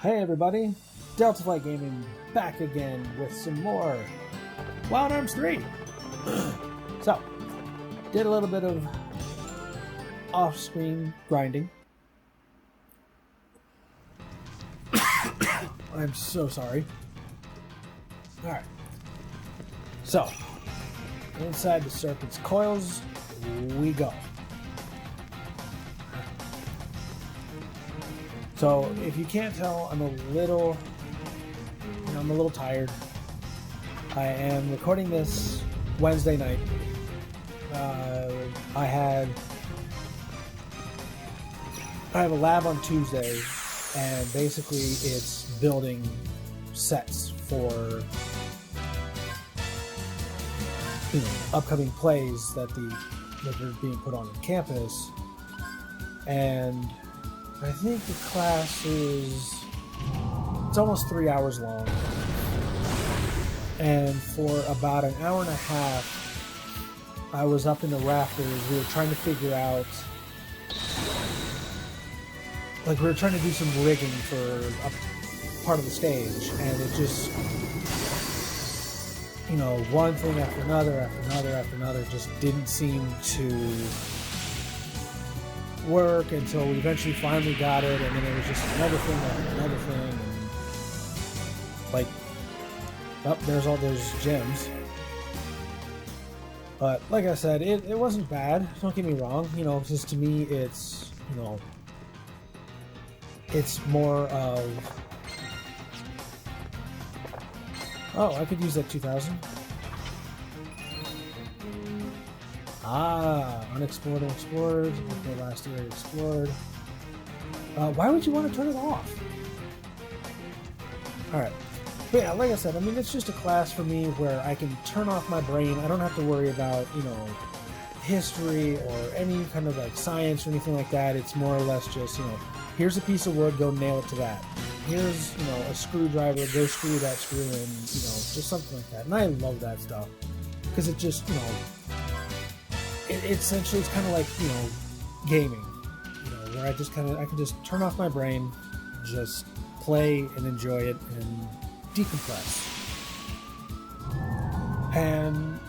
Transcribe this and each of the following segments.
Hey everybody, Delta Flight Gaming back again with some more Wild Arms 3. So, did a little bit of off-screen grinding. I'm so sorry. Alright. So, inside the Serpent's Coils, we go. So, if you can't tell, I'm a little tired. I am recording this Wednesday night. I have a lab on Tuesday, and basically it's building sets for upcoming plays that are being put on campus, and I think the class it's almost 3 hours long, and for about an hour and a half I was up in the rafters. We were trying to figure out, we were trying to do some rigging for a part of the stage, and it just, one thing after another just didn't seem to work until we eventually finally got it, and then it was just another thing after another thing, and there's all those gems. But like I said, it wasn't bad, don't get me wrong. Just to me it's more of, I could use that 2000. Unexplored and explored. Okay, last area explored. Why would you want to turn it off? Alright. But yeah, like I said, it's just a class for me where I can turn off my brain. I don't have to worry about, history or any kind of science or anything like that. It's more or less just, here's a piece of wood, go nail it to that. Here's, a screwdriver, go screw that screw in, just something like that. And I love that stuff. Because it just, essentially it's kind of like, gaming, where I can just turn off my brain, just play and enjoy it and decompress. And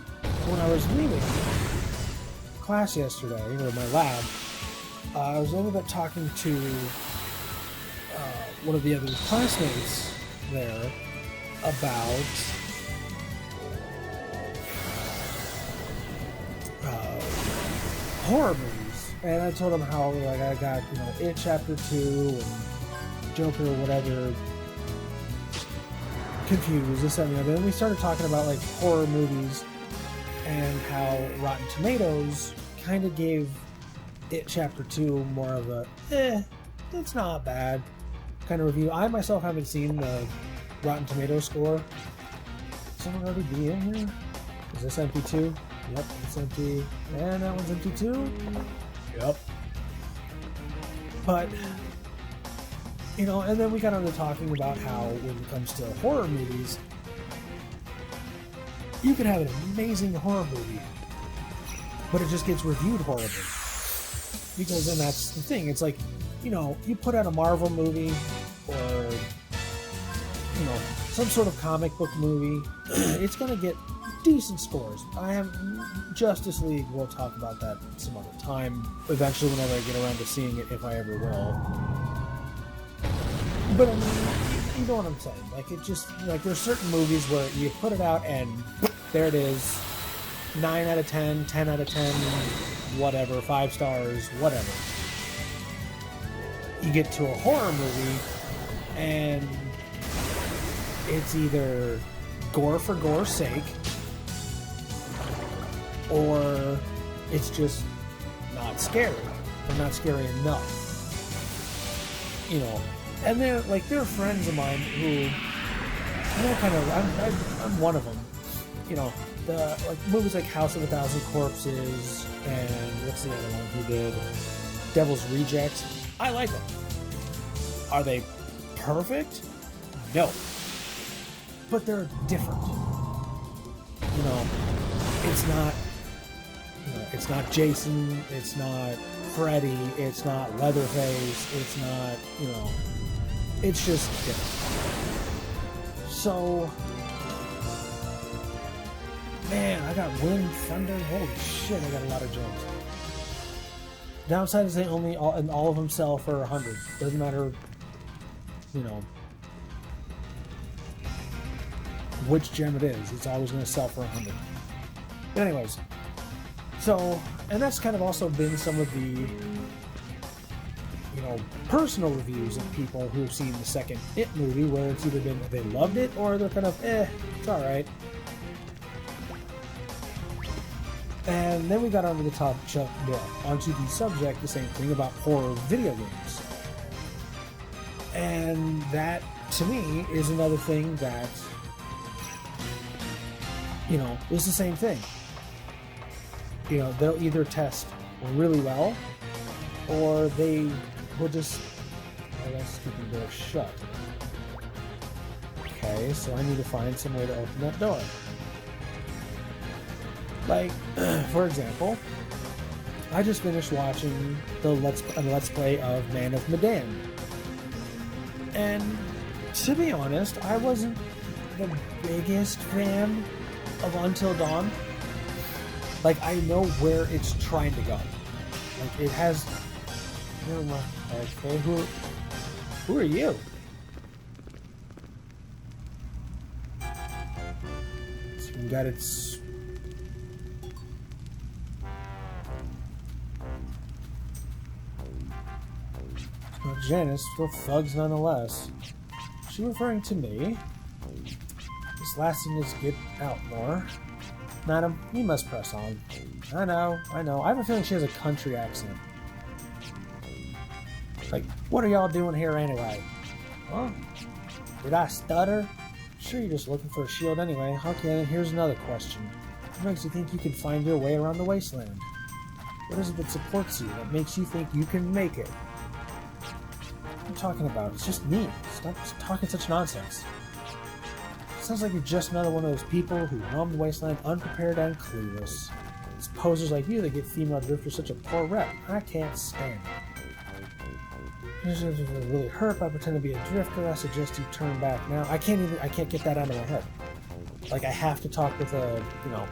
when I was leaving class yesterday, or my lab, I was ended up talking to one of the other classmates there about horror movies, and I told him how I got It Chapter 2 and Joker or whatever confused, this and the other. And we started talking about horror movies and how Rotten Tomatoes kind of gave It Chapter 2 more of a it's not bad kind of review. I myself haven't seen the Rotten Tomatoes score. Someone already be in here? Is this empty too? Yep, it's empty. And that one's empty too? Yep. But, and then we got on to talking about how when it comes to horror movies, you could have an amazing horror movie, but it just gets reviewed horribly. Because then that's the thing. It's like, you put out a Marvel movie or, some sort of comic book movie, it's going to get decent scores. I have Justice League. We'll talk about that some other time. Eventually, whenever I get around to seeing it, if I ever will. But you know what I'm saying. It just there's certain movies where you put it out and there it is, 9 out of 10, 10 out of 10, whatever, 5 stars, whatever. You get to a horror movie and it's either gore for gore's sake, or it's just not scary, or not scary enough. And there are friends of mine who, I'm one of them. The movies like House of a Thousand Corpses, and what's the other one who did Devil's Rejects. I like them. Are they perfect? No. But they're different. It's not Jason, it's not Freddy, it's not Leatherface, it's not, It's just different. So, man, I got wind, thunder, holy shit, I got a lot of gems. Downside is they only, and all of them sell for 100. Doesn't matter, you know, which gem it is, it's always going to sell for 100. But anyways, so, and that's kind of also been some of the, you know, personal reviews of people who have seen the second It movie, where it's either been they loved it or they're kind of, it's alright. And then we got onto the subject, the same thing about horror video games. And that, to me, is another thing that, you know, is the same thing. You know, they'll either test really well, or they will just... Oh, that's keeping the door shut. Okay, so I need to find some way to open that door. Like, for example, I just finished watching the Let's Play of Man of Medan. And to be honest, I wasn't the biggest fan of Until Dawn. Like, I know where it's trying to go. Like, it has... Never mind. Okay, who are you? So we got its... Well, Janice, still thugs nonetheless. Is she referring to me? This last thing is get out more. Madam, you must press on. I know. I have a feeling she has a country accent. Like, what are y'all doing here anyway? Huh? Did I stutter? Sure, you're just looking for a shield anyway. Okay, then here's another question. What makes you think you can find your way around the wasteland? What is it that supports you, that makes you think you can make it? What are you talking about? It's just me. Stop talking such nonsense. Sounds like you're just another one of those people who roam the wasteland unprepared and clueless. It's posers like you that get female drifters such a poor rep. I can't stand it. If it really hurt if I pretend to be a drifter, I suggest you turn back now. I can't get that out of my head. Like, I have to talk with a, you know,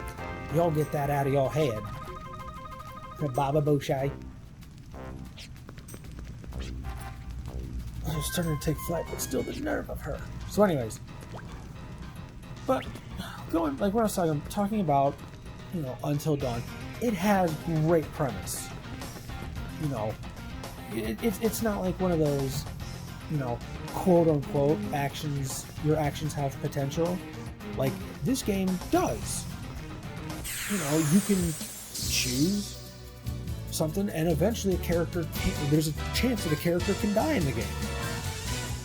y'all get that out of your head. Baba Boshai. I was starting to take flight, but still the nerve of her. So anyways. But, going, like what I was talking about, you know, Until Dawn, it has great premise. You know, it's not like one of those, you know, quote-unquote actions, your actions have potential. Like, this game does. You know, you can choose something, and eventually there's a chance that a character can die in the game.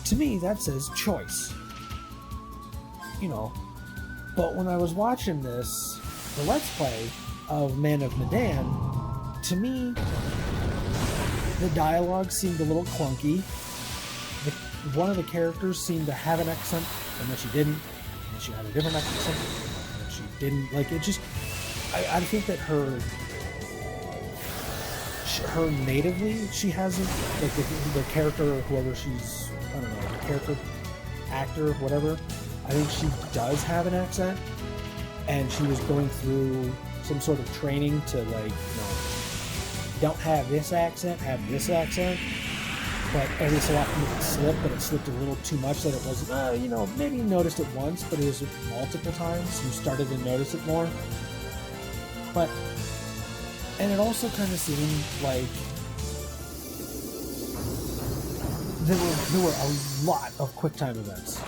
To me, that says choice. You know, but when I was watching the Let's Play of Man of Medan, to me, the dialogue seemed a little clunky. One of the characters seemed to have an accent, and then she didn't. And she had a different accent, and she didn't. Like, it just... I think that her natively, she hasn't... Like, the character, whoever she's... I don't know, the character, actor, whatever... I think she does have an accent, and she was going through some sort of training to, like, you know, don't have this accent, have this accent, but every so often it would slip, but it slipped a little too much that it wasn't, you know, maybe you noticed it once, but it was multiple times, you started to notice it more. But, and it also kind of seemed like there were a lot of QuickTime events.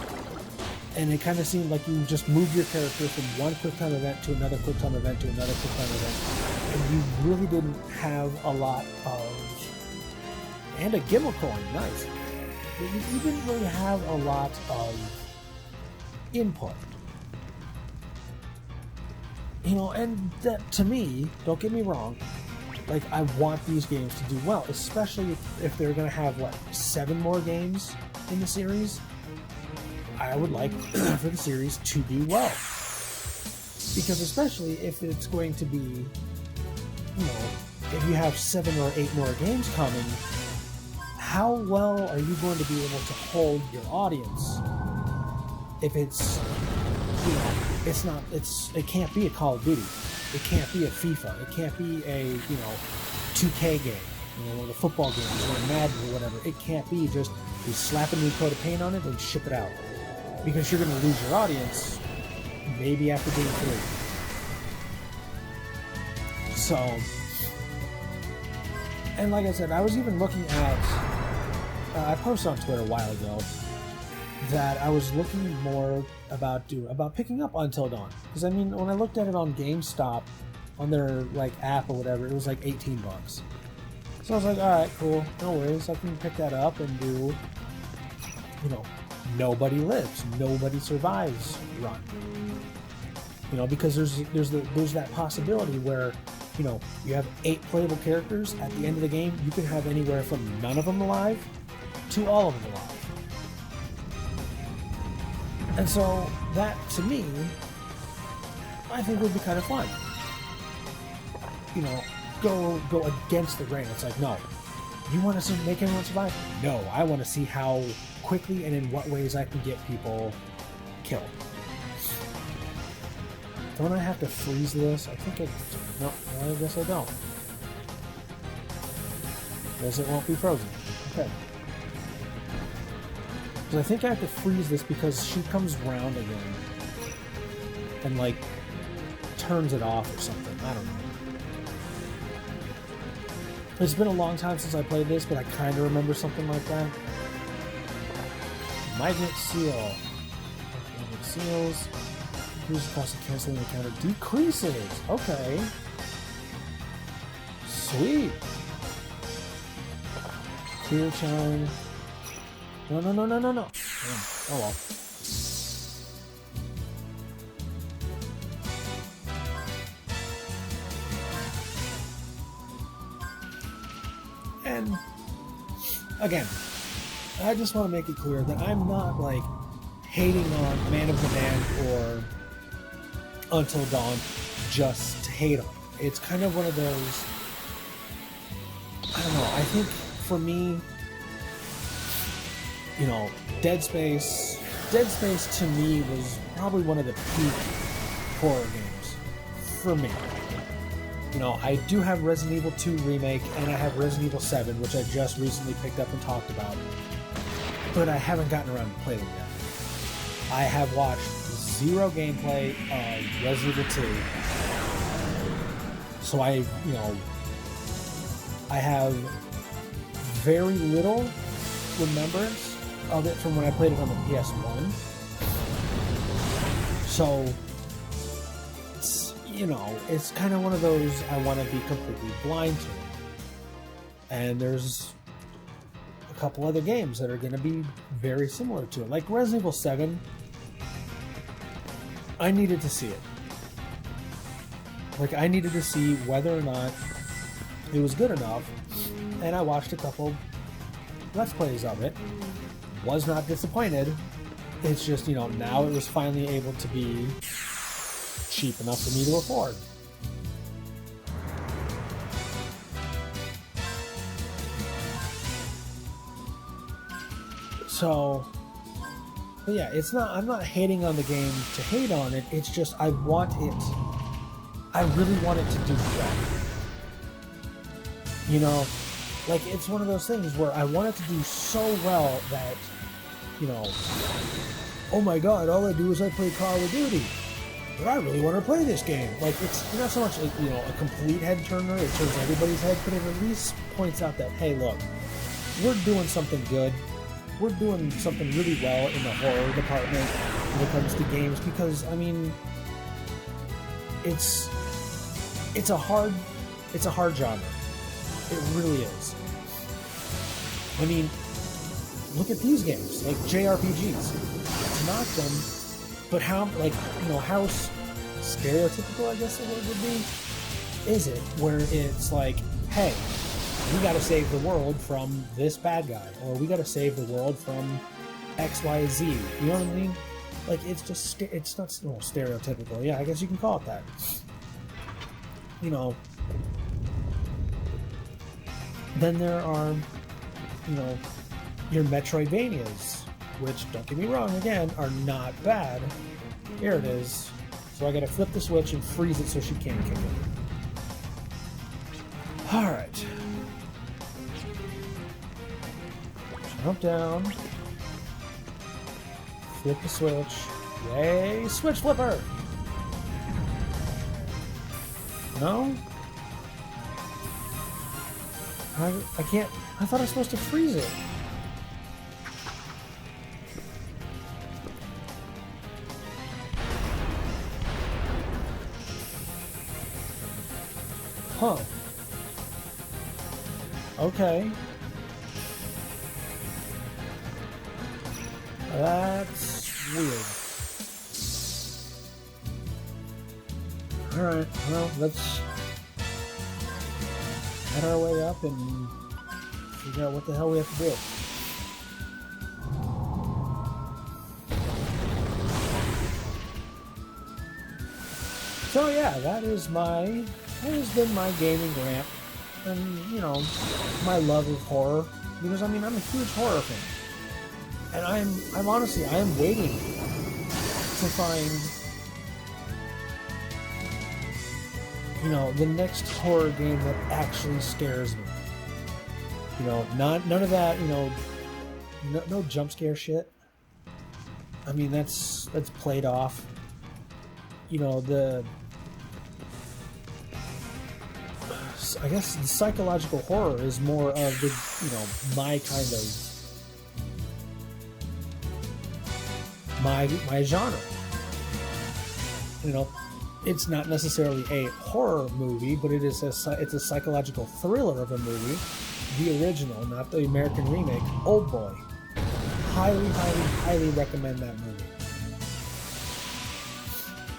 And it kind of seemed like you just moved your character from one QuickTime event to another QuickTime event to another QuickTime event, and you really didn't have a lot of... And a Gimel coin, nice. You didn't really have a lot of input. You know, and that, to me, don't get me wrong, like, I want these games to do well, especially if they're going to have, what, 7 more games in the series? I would like for the series to do well. Because especially if it's going to be, you know, if you have 7 or 8 more games coming, how well are you going to be able to hold your audience if it's, you know, it can't be a Call of Duty, it can't be a FIFA, it can't be a, you know, 2K game, you know, the football games or Madden or whatever. It can't be just you slap a new coat of paint on it and ship it out, because you're going to lose your audience maybe after game 3. So, and like I said, I was even looking at, I posted on Twitter a while ago that I was looking more about picking up Until Dawn, because I mean, when I looked at it on GameStop on their like app or whatever, it was like $18. So I was like, all right, cool, no worries, I can pick that up and do, you know, nobody lives, nobody survives run. You know, because there's that possibility where, you know, you have 8 playable characters at the end of the game. You can have anywhere from none of them alive to all of them alive. And so that, to me, I think would be kind of fun. You know, go against the grain. It's like, no, you want to make everyone survive? No, I want to see how quickly and in what ways I can get people killed. Don't I have to freeze this? I think no, I guess I don't. Guess it won't be frozen. Okay. Because I think I have to freeze this because she comes round again and like turns it off or something. I don't know. It's been a long time since I played this, but I kind of remember something like that. Magnet Seal. Magnet Seals. Increases the cost of canceling the counter. Decreases. Okay. Sweet. Clear Chime. No. Damn. Oh well. And again, I just want to make it clear that I'm not like hating on Man of Medan or Until Dawn just to hate on it. It's kind of one of those, I don't know, I think for me, you know, Dead Space to me was probably one of the peak horror games for me. You know, I do have Resident Evil 2 Remake, and I have Resident Evil 7, which I just recently picked up and talked about, but I haven't gotten around to playing them yet. I have watched zero gameplay of Resident Evil 2, so I have very little remembrance of it from when I played it on the PS1. So, you know, it's kind of one of those I want to be completely blind to. And there's a couple other games that are going to be very similar to it. Like Resident Evil 7, I needed to see it. Like, I needed to see whether or not it was good enough. And I watched a couple Let's Plays of it. Was not disappointed. It's just, you know, now it was finally able to be cheap enough for me to afford. So, but yeah, it's not, I'm not hating on the game to hate on it, it's just I really want it to do well. You know, like, it's one of those things where I want it to do so well that, you know, oh my god, all I do is I play Call of Duty, but I really want to play this game. Like, it's not so much like, you know, a complete head turner, it turns everybody's head, but it at least points out that, hey, look, we're doing something good. We're doing something really well in the horror department when it comes to games, because, I mean, it's a hard genre. It really is. I mean, look at these games, like JRPGs. It's not them, but how, like, you know, how stereotypical, I guess the word would be, is it, where it's like, hey, we gotta save the world from this bad guy, or we gotta save the world from XYZ, you know what I mean? Like, it's just, it's not stereotypical, yeah, I guess you can call it that. You know, then there are you know, your Metroidvanias, which, don't get me wrong, again, are not bad. Here it is. So I gotta flip the switch and freeze it so she can't kick it. Alright. Jump down. Flip the switch. Yay! Switch flipper! No? I can't... I thought I was supposed to freeze it. Huh. Okay. That's weird. Alright, well, let's head our way up and figure out what the hell we have to do. So yeah, that has been my gaming rant, and you know, my love of horror, because I mean I'm a huge horror fan, and I'm honestly waiting to find, you know, the next horror game that actually scares me. You know, none of that, you know, no jump scare shit. I mean that's played off. You know, I guess the psychological horror is more of the, you know, my kind of my genre. You know, it's not necessarily a horror movie, but it's a psychological thriller of a movie. The original, not the American remake, Old Boy. Highly, highly, highly recommend that movie.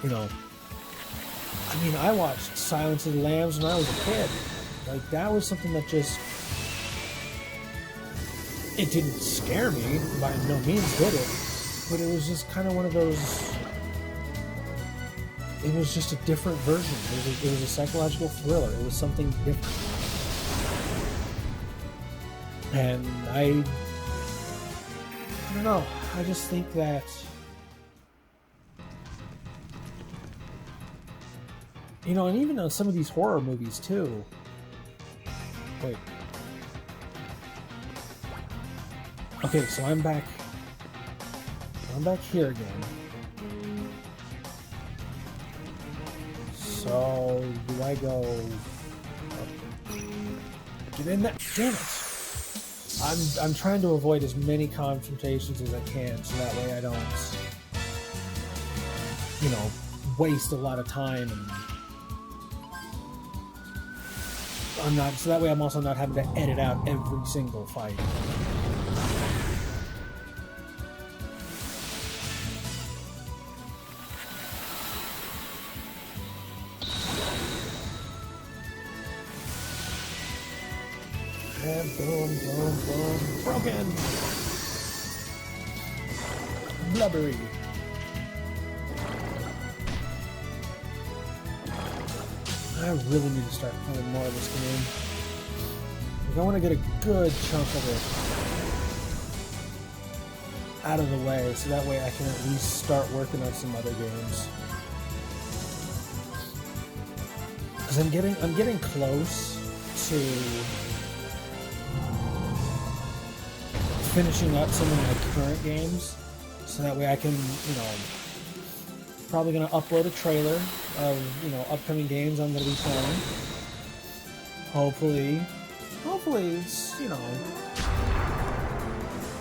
You know, I mean, I watched Silence of the Lambs when I was a kid. Like, that was something that just... It didn't scare me, by no means did it. But it was just kind of one of those... It was just a different version. It was a psychological thriller. It was something different. And I don't know. I just think that... You know, and even on some of these horror movies, too. Wait. Okay, so I'm back here again. So, do I go... Get in there! Damn it! I'm trying to avoid as many confrontations as I can, so that way I don't, you know, waste a lot of time, and so that way I'm also not having to edit out every single fight. And boom, boom, boom. Broken! Blubbery. I really need to start playing more of this game. Like, I want to get a good chunk of it out of the way, so that way I can at least start working on some other games. Because I'm getting close to finishing up some of my current games, so that way I can, you know, probably going to upload a trailer of, you know, upcoming games I'm going to be playing. Hopefully it's, you know,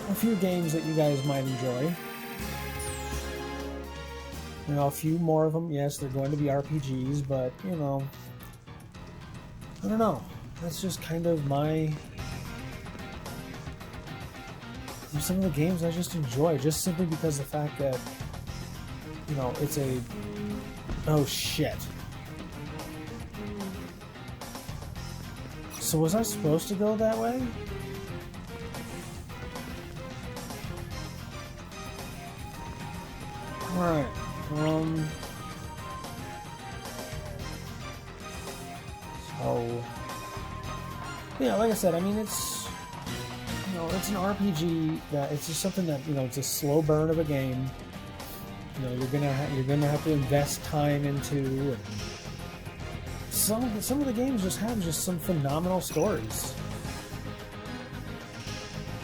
a few games that you guys might enjoy. You know, a few more of them, yes, they're going to be RPGs, but, you know, I don't know. That's just kind of some of the games I just enjoy, just simply because of the fact that, you know, it's a... Oh, shit. So was I supposed to go that way? Alright, so... Yeah, like I said, I mean, it's... You it's an RPG that it's just something that, you know, it's a slow burn of a game. You know, you're gonna have to invest time into. And some of the games just have just some phenomenal stories.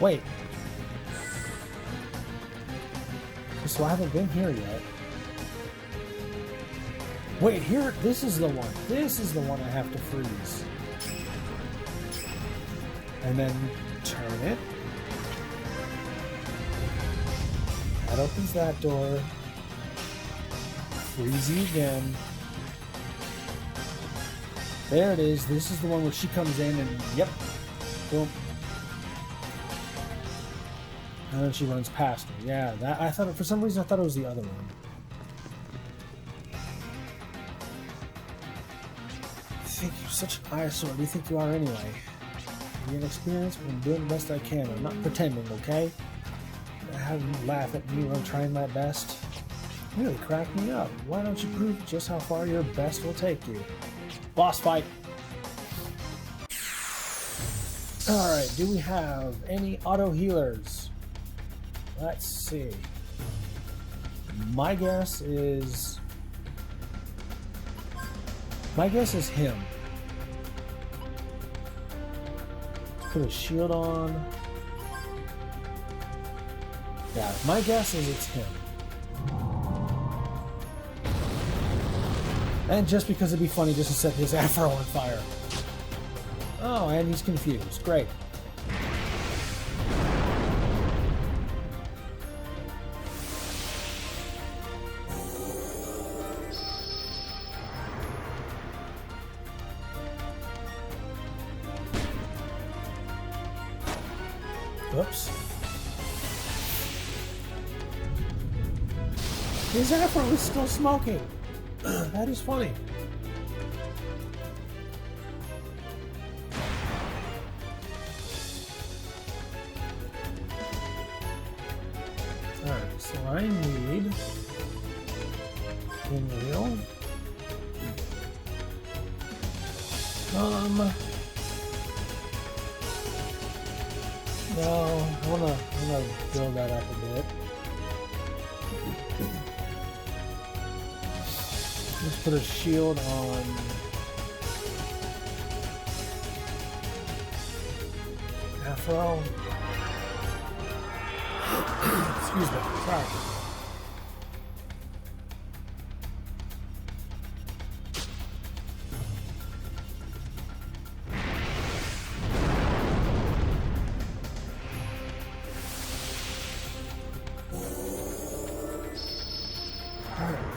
Wait. So I haven't been here yet. Wait, here, this is the one. This is the one I have to freeze. And then turn it. That opens that door. Freeze you again. There it is. This is the one where she comes in and, yep, boom. And then she runs past me. Yeah, that I thought, for some reason I thought it was the other one. I think you're such an eyesore. What do you think you are anyway? You're inexperienced, but I'm doing the best I can. I'm not pretending, okay? Have you laugh at me when I'm trying my best? You really cracked me up. Why don't you prove just how far your best will take you? Boss fight! Alright, do we have any auto healers? Let's see. My guess is him. Let's put a shield on. Yeah, my guess is it's him. And just because it'd be funny just to set his afro on fire. Oh, and he's confused. Great. Whoops. His afro is still smoking. That is funny. Alright, so I need pinwheel. No, I wanna build that up a bit. Let's put a shield on. Afro. Excuse me. Sorry.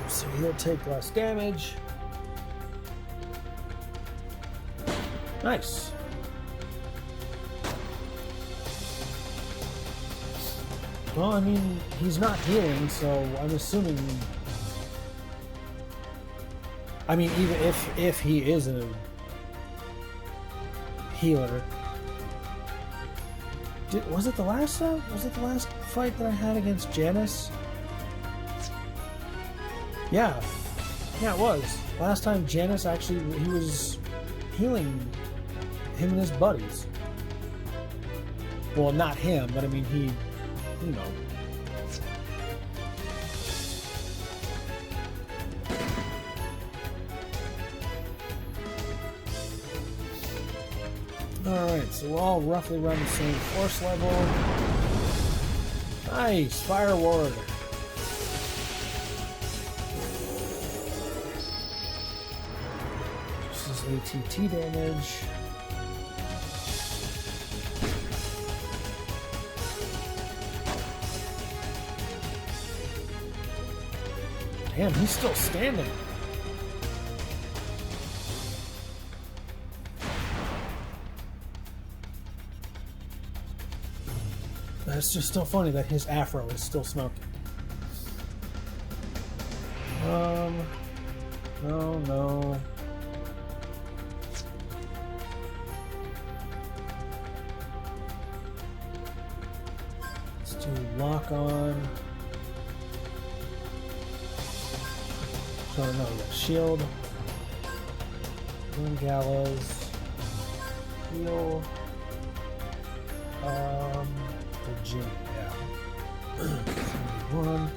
So he'll take less damage. Nice. Well, I mean, he's not healing, so I'm assuming... I mean, even if he is a healer... Was it the last fight that I had against Janice? Yeah, it was. Last time Janice actually, he was healing him and his buddies. Well, not him, but I mean, he, you know. Alright, so we're all roughly around the same force level. Nice, Fire Ward. ATT damage. Damn, he's still standing. It's just still funny that his afro is still smoking. No. Lock on. So no, we got shield. Moon Gallows. Heal. for Jimmy, yeah. 71.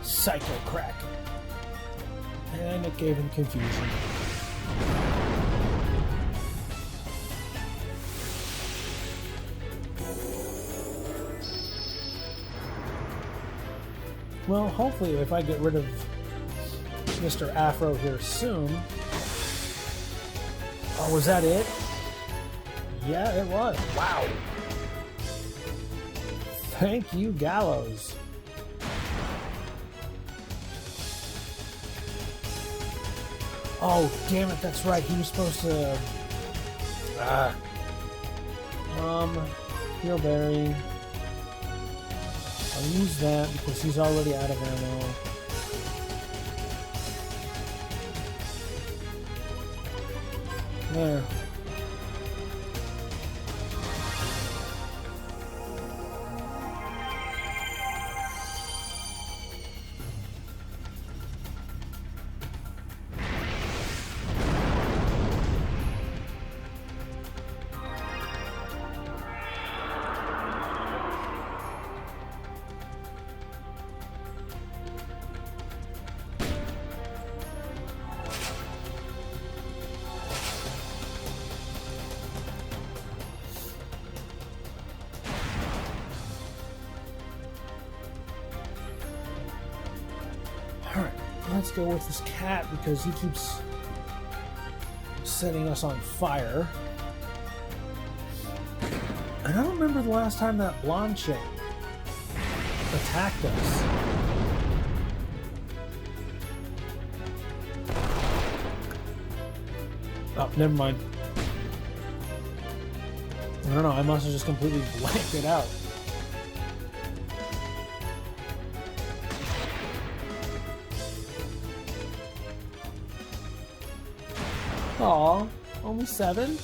Psycho crack. And it gave him confusion. Well, hopefully if I get rid of Mr. Afro here soon... Oh, was that it? Yeah, it was. Wow. Thank you, Gallows. Oh, damn it, that's right. He was supposed to... Heelberry. I'll use that because he's already out of ammo. There. Alright, let's go with this cat because he keeps setting us on fire. And I don't remember the last time that blonde chick attacked us. Oh, never mind. I don't know, I must have just completely blanked it out. Aw, only 7?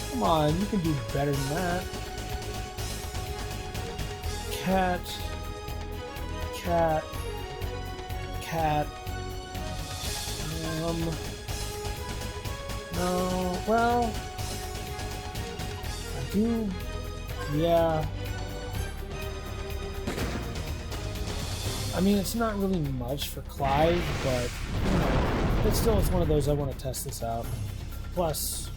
Come on, you can do better than that. Cat. Cat. Cat. No, well... I do... Yeah. I mean, it's not really much for Clive, but, you know... But still, it's one of those I want to test this out. Plus...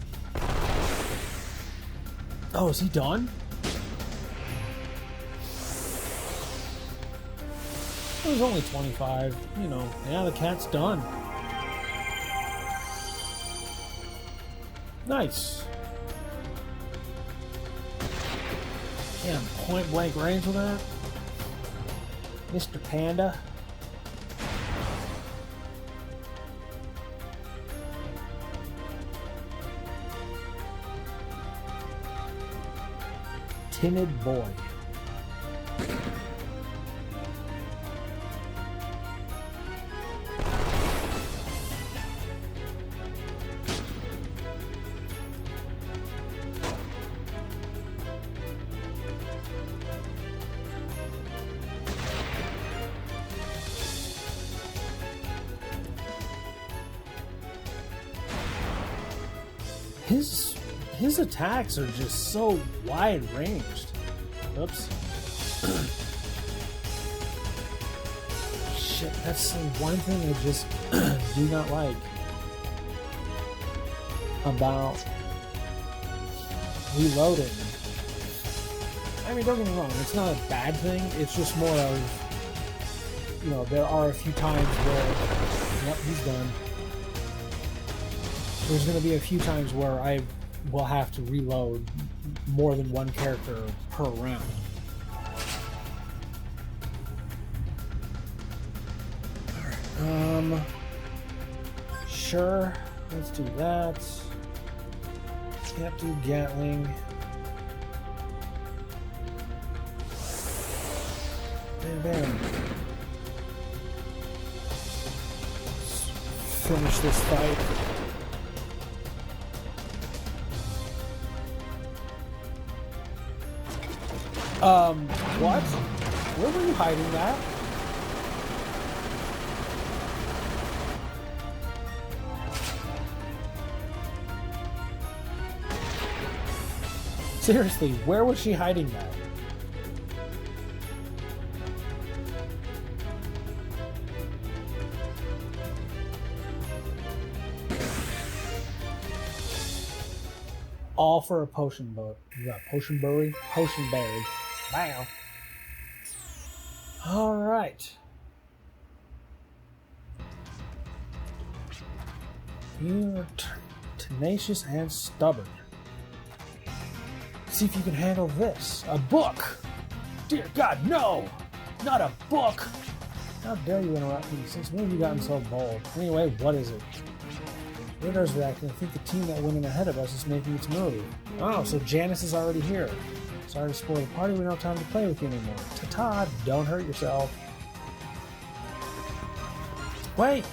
Oh, is he done? It was only 25. You know, yeah, the cat's done. Nice. Yeah, point blank range with that. Mr. Panda. Timid boy. His attacks are just so wide ranged. Oops. Shit, that's the one thing I just do not like about reloading. I mean, don't get me wrong, it's not a bad thing, it's just more of, you know, there are a few times where, yep, he's done. There's going to be a few times where I will have to reload more than one character per round. Alright, sure, let's do that. Can't do Gatling. And then finish this fight. What? Where were you hiding that? Seriously, where was she hiding that? All for a potion boat. You got potion berry? Potion berry. Wow. Alright. You're tenacious and stubborn. See if you can handle this. A book! Dear God, no! Not a book! How dare you interrupt me? Since when have you gotten so bold? Anyway, what is it? Radar's reacting. I think the team that went in ahead of us is making its move. Oh, so Janice is already here. Sorry to spoil the party, we don't have time to play with you anymore. Ta-ta, don't hurt yourself. Wait!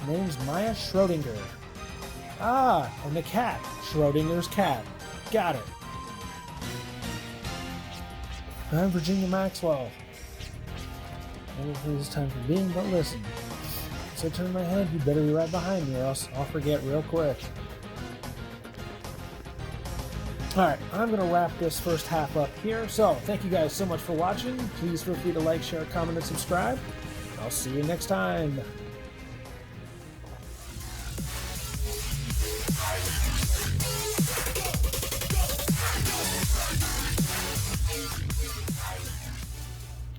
Name's Maya Schrodinger. Ah, and the cat. Schrodinger's cat. Got it. I'm Virginia Maxwell. I don't know if it's time for being, but listen. So I turn my head, you better be right behind me or else I'll forget real quick. Alright, I'm going to wrap this first half up here. So, thank you guys so much for watching. Please feel free to like, share, comment, and subscribe. I'll see you next time.